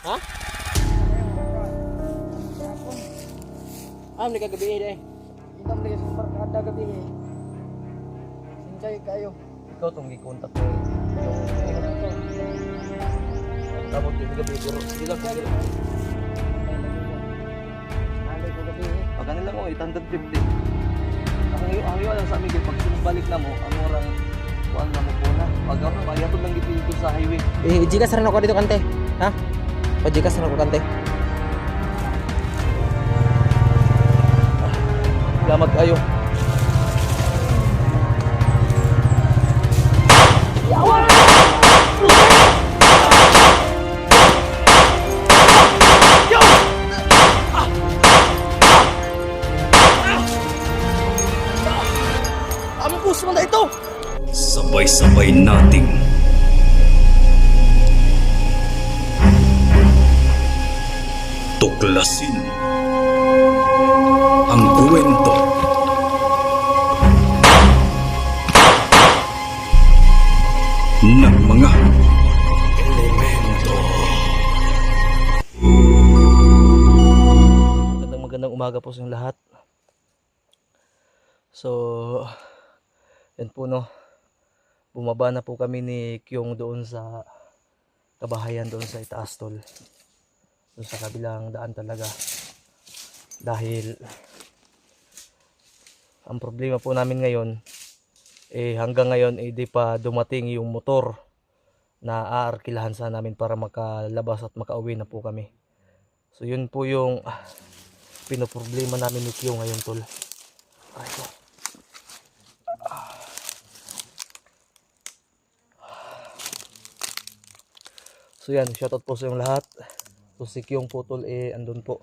Ha? Ni kagabi eh. Kita mo sa barkada gabi eh. Sinchay kayo. Ikaw tong gikontak ko. Yung tapos din gabi pero sige lang. Alay ko gabi eh. Pag kanila ko 850. Ang iyo lang sa amin pag balik na mo, ang orang kuan na mo po na. Pag ako mayatod lang dito sa highway. Jikas rin ako dito kante. Ha? Jikas rin ako kante. Salamat kayo. Among puso mo na ito. Sabay-sabay nating tuklasin ang kwento ng mga elemento. Magandang umaga po sa inyong lahat. So, yan po no. Bumaba na po kami ni Kyung doon sa kabahayan doon sa itaas tol. Doon sa kabilang daan talaga. Dahil ang problema po namin ngayon hanggang ngayon di pa dumating yung motor na aarkilahan sa namin para makalabas at makauwi na po kami. So yun po yung pinoproblema namin ni Kyung ngayon tol. Ito. So yan, shoutout po sa yung lahat. So si Kyung po tol andun po.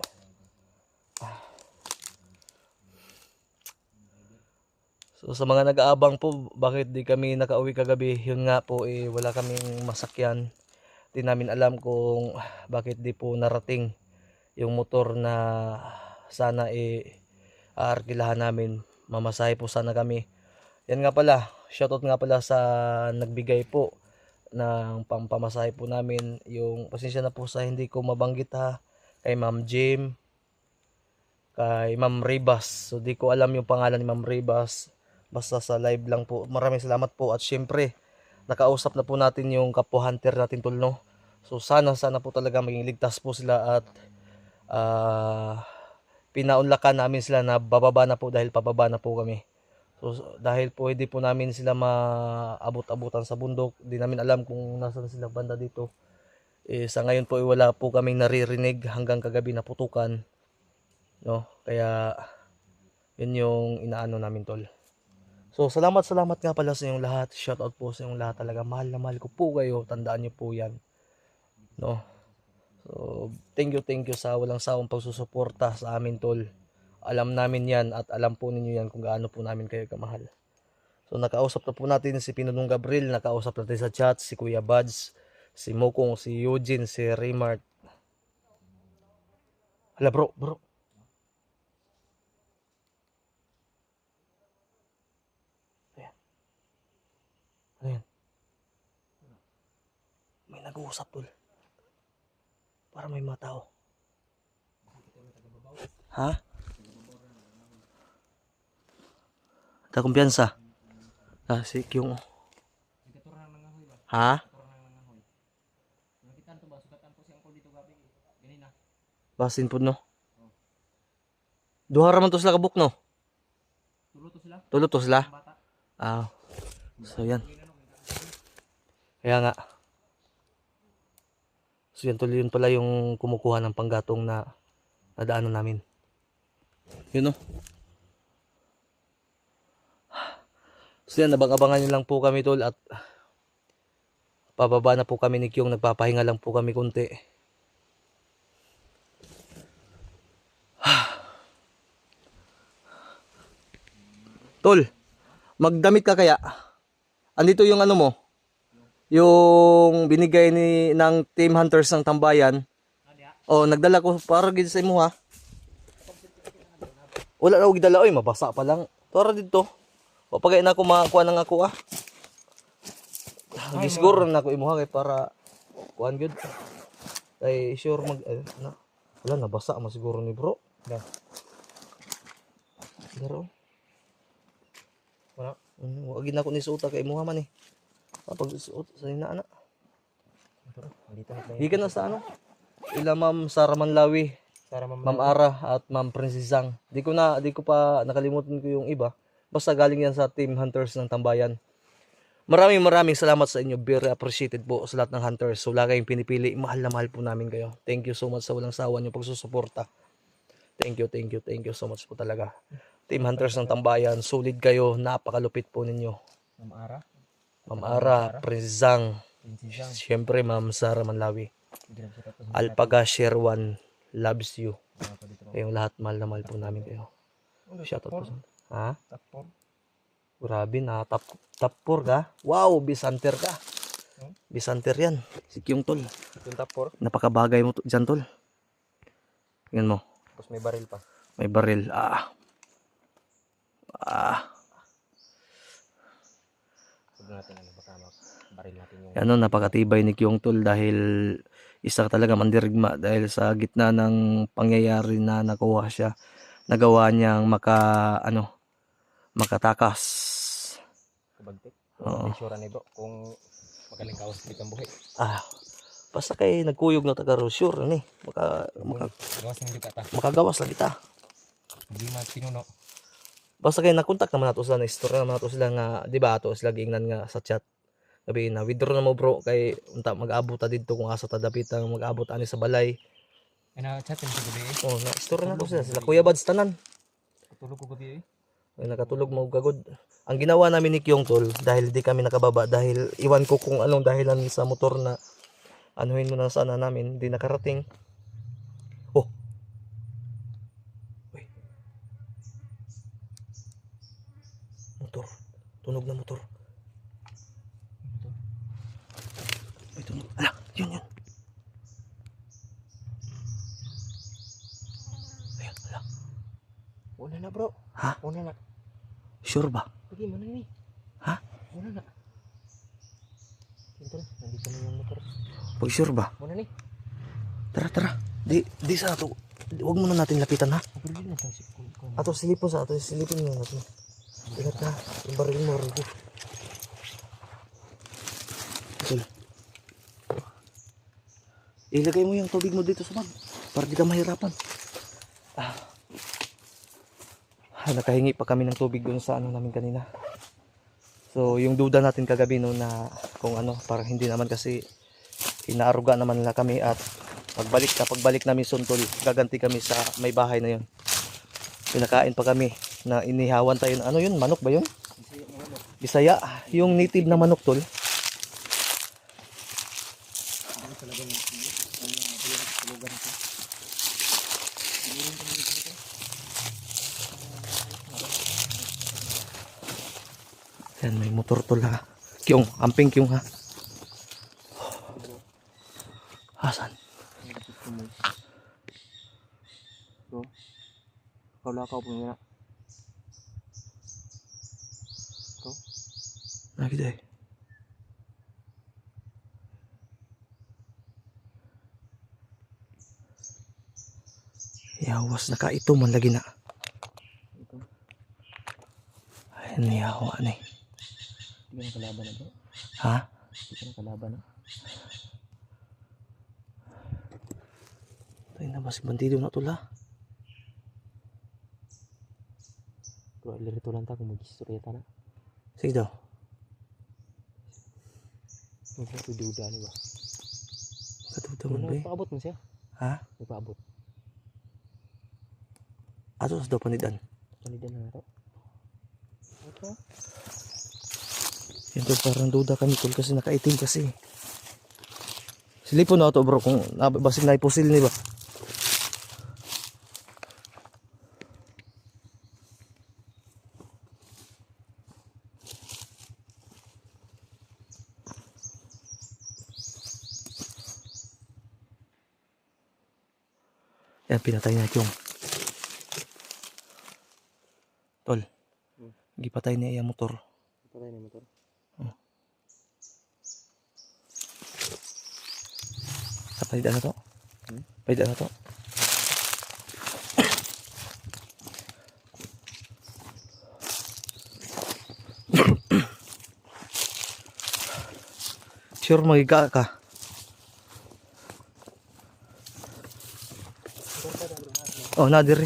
So sa mga nag-aabang po, bakit di kami nakauwi kagabi, yun nga po wala kaming masakyan. Di namin alam kung bakit di po narating yung motor na sana aarkilahan namin. Mamasahe po sana kami. Yan nga pala, shoutout nga pala sa nagbigay po ng pampamasahe po namin. Yung pasensya na po sa hindi ko mabanggit ha, kay Ma'am Jim, kay Ma'am Ribas. So di ko alam yung pangalan ni Ma'am Ribas, basta sa live lang po. Maraming salamat po at syempre nakausap na po natin yung kapwa hunter natin tol no. So sana po talaga maging ligtas po sila at pinaunlakan namin sila na bababa na po dahil pababa na po kami. So dahil po hindi po namin sila maabot-abutan sa bundok, di namin alam kung nasaan sila banda dito. Sa ngayon po wala po kaming naririnig hanggang kagabi na putukan. No? Kaya yun yung inaano namin tol. So salamat nga pala sa inyong lahat. Shoutout po sa inyong lahat talaga. Mahal na mahal ko po kayo. Tandaan niyo po yan. No? So thank you sa walang sawang pagsusuporta sa amin tol. Alam namin yan at alam po ninyo yan kung gaano po namin kayo kamahal. So nakausap na po natin si Pinunong Gabriel, nakausap natin sa chat si Kuya Buds, si Mokong, si Eugene, si Raymart. Hala bro. Ayan. May nag-uusap tol. Para may mga tao. Ha? Kumpiyansa. Si Kyung. Ha? Basin po no. Duha raman to sila kabuk no. Tulo to sila. So yan. Kaya nga. So yan tuloy yun pala yung kumukuha ng panggatong na nadaanan namin. Yun no. So yan, nabang-abangan nyo lang po kami tol at pababa na po kami ni Kyung, nagpapahinga lang po kami kunti. Tol, magdamit ka kaya? Andito yung ano mo? Yung binigay ng Team Hunters ng Tambayan. Oh, nagdala ko para gid sa imo ha. Wala na og gidala oy, mabasa pa lang. Tara dito. O pagay na ako makakuha ng ako Gisiguro na ako imuha kay para kuan gyud. Ay sure wala nabasa man siguro ni bro. Da. Daro. Wala. Wag na ko ni suota kay muha man eh. Kapag suot sa ina ana. Dito na tayo. Gikan na sa ano? Ila Ma'am Sara Manlawi, Para Ma'am Ara at Ma'am Princesang. Di ko pa nakalimutan ko yung iba. Basta galing yan sa Team Hunters ng Tambayan. Maraming salamat sa inyo. Very appreciated po sa lahat ng hunters. So wala kayong pinipili. Mahal na mahal po namin kayo. Thank you so much sa walang sawa niyo pagsusuporta. Thank you so much po talaga. Team Hunters ng Tambayan, solid kayo. Napakalupit po ninyo. Ma'am Ara. Ma'am Ara, Princesang, Princesang. syempre Ma'am Sara Manlawi. Direct shot out. Alpaga Sherwan loves you. Kayong lahat mahal na mahal po namin kayo. Shoutout po. Ha? Tapon. Grabe na, top 4 ka. Wow, bisanter ka. Bisanter yan. Si Kyung Tol. Yung top 4. Napakabagay mo dyan, Tol. Tingnan mo. Tapos may baril pa. May baril. Sabi natin ano, baka baril natin yung... Ano, napakatibay ni Kyung Tol dahil isa talaga mandirigma dahil sa gitna ng pangyayari na nakuha siya. Nagawa niyang makatakas. Kabagtik. Oo. Kung sure na bro, kung magaling kawas dito ang buhay. Basta kay nagkuyog na taga sure ni. Gawas ng dito ta. Makagawas lang kita. Hindi na pinuno. Basta kay nakontak naman nato sila na istorya naman nato sila nga, di ba ato sila giingnan nga sa chat. Sabi na withdraw na mo bro kay unta mag-abot ta didto kung asa ta dapitang mag-abot ani sa balay. Ay na chat sa gabi eh. Oh, na istorya na to sila Kuya Bads tanan. Tulog ko gabi eh. Ay nakatulog mo gagod. Ang ginawa namin ni Kyung Tol dahil di kami nakababa dahil iwan ko kung anong dahilan sa motor na anuhin mo na sana namin di nakarating. Oh. Uy. Motor. Tunog na motor. Ay, tunog. Ala, yun. Ayan, ala. Una na bro. Ha? Una na. Sure ba? Lagi mana ni? Ha? Una na. Ito, nandito na yung motor. Pag sure ba? Una ni. Tara. Di sa ato. Huwag muna natin lapitan ha. Pero din na tayo si Ato silipon sa ato. Silipin mo natin. Ingat ka. Yung baril mo rin ko. Ito. Ilagay mo yung tubig mo dito sa bag. Para di ka mahirapan. Nakahingi pa kami ng tubig dun sa ano namin kanina. So yung duda natin kagabi no na kung ano parang hindi naman kasi inaaruga naman nila kami at pagbalik namin Suntol gaganti kami sa may bahay na yun. Pinakain pa kami na inihawan tayo ano yun manok ba yun? Bisaya yung native na manok tol. Yan, may motor tol ha. Kyung, amping Kyung ha. Asan? Bro. Lakaw po nga. Bro. Nakita eh. Yawas nakaito man lagi na. Ay, niyawa na eh. Hindi ka na kalaban na bro. Ha? Hindi ka na kalaban na. Tayo na basig bandido na tula. Bro, lirito lang ta kung mag-istorya ta na. Sige daw. Huwag na duda ni ba? Katuta mo ba eh? Nagpaabot mo siya. Ha? Nagpaabot. Ato sa daw panidan. Panidan na nato. Ito. Yan tol, parang duda kami tol kasi nakaitim kasi. Silipon na ito bro kung basig na ipusil ni ba? Yan, pinatay na yung tol. Gipatay niya yung motor. Patay na motor. Kapalitan na to. Pwede na to. Sure magiga ka. Oh, nadir.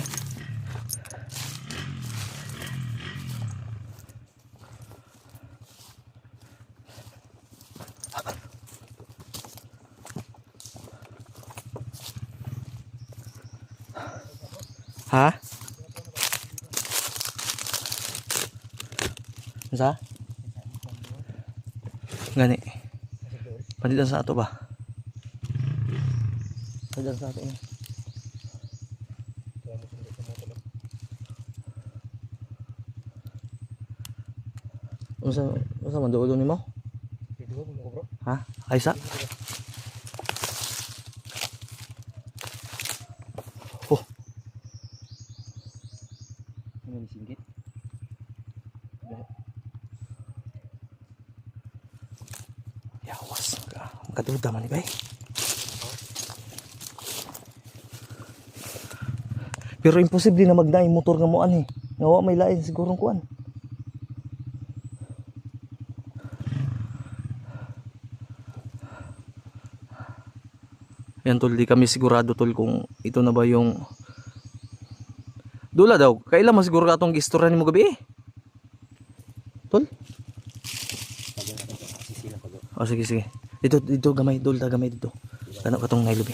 Ha? Sa? Gani. Panditan sa ato ba? Panditan sa ato. Unsa man duolo nimo? Ha? Aysa? Oh. Ano singgit? Yawas ka. Magkaduda man ni bay. Pero imposible na magdaing motor nga mo ani. Nawa may lain sigurong kuan. Yan tol, di kami sigurado tol kung ito na ba yung dula daw. Kailan masiguro ka itong gistorya ni mo gabi eh? Tol? Oh, sige, sige. Dito gamay, dul, gamay dito. Kano ka itong nailubi.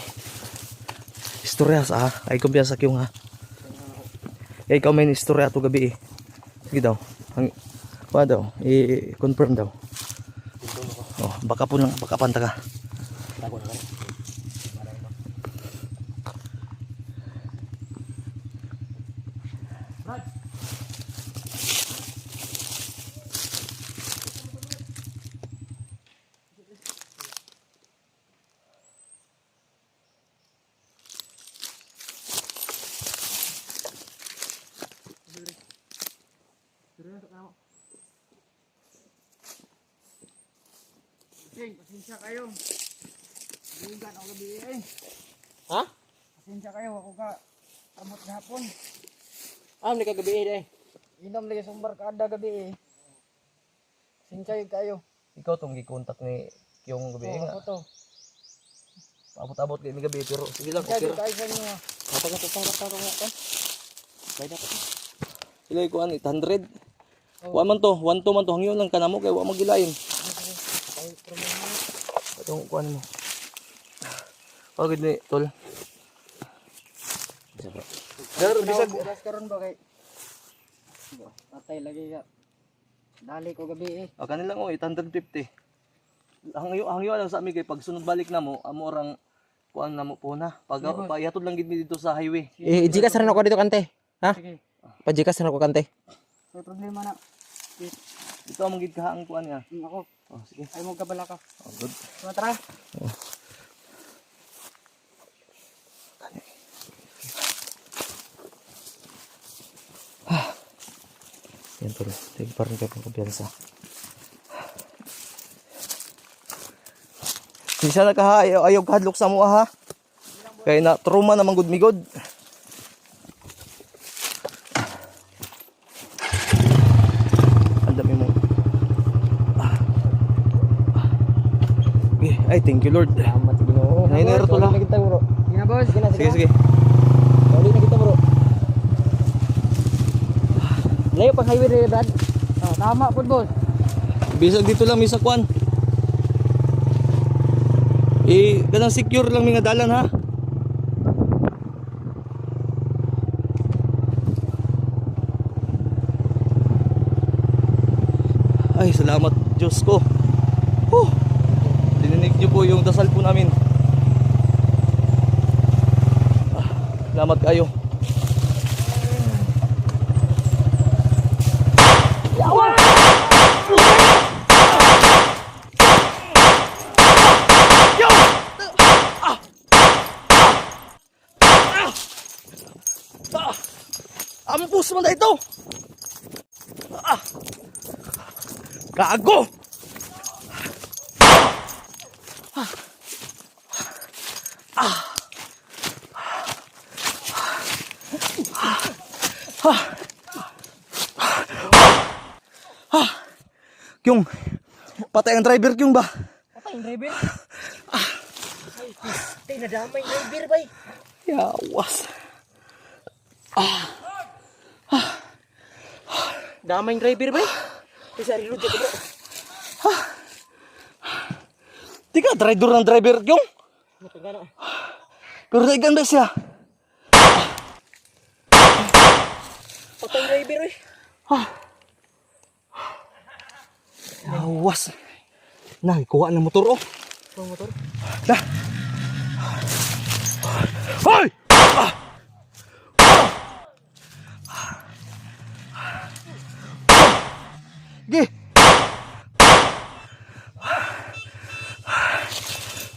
Istorya sa ha? Ay kumpiyansa kiyong ha? Ay ikaw may istorya ito gabi eh. Sige daw. Daw, i-confirm daw. Oh, baka po lang, baka panta ka. Pasensya kayo. Ligan ako gabi eh. Ha? Pasensya kayo, ako ka amot gahapon. Ni kagabi eh. Inom lagi sumbar kada gabi eh. Pasensya yun kayo. Ikaw tong gikontak ni Kyong gabi Oo, nga. ako to. Abot-abot kay ni gabi pero sige lang Pasensya okay. yun kayo sa inyo ha. Kapag Bayad ako. Sila ikuan 800. Wa man to, 1 to man to hangyo lang kanamo kay wa magilain. Ay, problema na. Atong kuan mo. Pagid ni tol. Dar bisag Bukas karon ba kay patay lagi ka. Dali ko gabi eh. kanilang 850. Hangyo lang sa ami kay pag sunod balik namo amo orang kuan namo po na. Pag payatod lang gid mi dito sa highway. Jikas rin ako dito kante. Ha? Sige. Pajikas rin ako kante. May problema na. Dito among gid kaha ang kuan nga. Ako. Oh sige. Ay mo kabala ka. Oh, good. So, tara. Yan tol. Sige parang kay pagkumpiyansa. Sisa na ka ha, ayaw kahadlok sa mo ha. Kaya na trauma na manggod migod. Ang dami mo. Okay, ay thank you Lord. Salamat Ginoo. Nainero to lang. Ulit na kita bro. Sige na boss. Sige sige. Ulit na kita bro. Layo pang highway rin Brad. Oh, tama po boss. Bisag dito lang may sakwan. Kanang secure lang mga dalan ha. Ay, salamat Diyos ko. Dininig niyo po yung dasal po namin. Salamat kayo. Ampus mo na ito. Gago. Kyung, patay ang driver Kyung ba? Patay yung driver. Ay, tay, nadamay yung driver, bay. Yawas. Damay yung driver, bay. Kasi reload dito, bro. Di ka, driver ng driver Kyung. Matagana. Pero naiganda siya. Patay yung driver, bay. Yawas. Kuha ng motor oh. Ang motor. Dah. Hoy! Gi.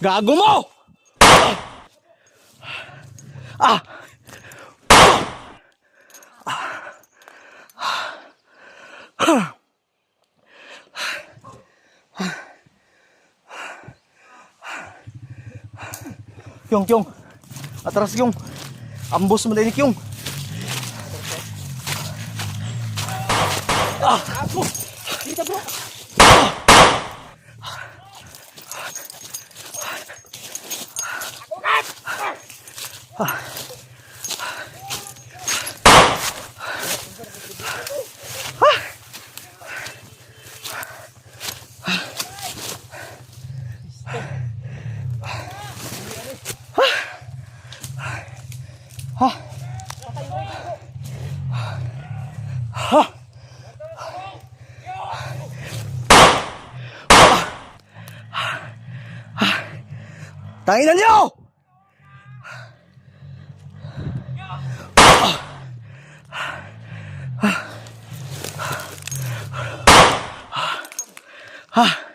Gago mo! Kyung. Atras Kyung. Ambos mo din Kyung. Dito, bro. Tanginan niyo! Ha!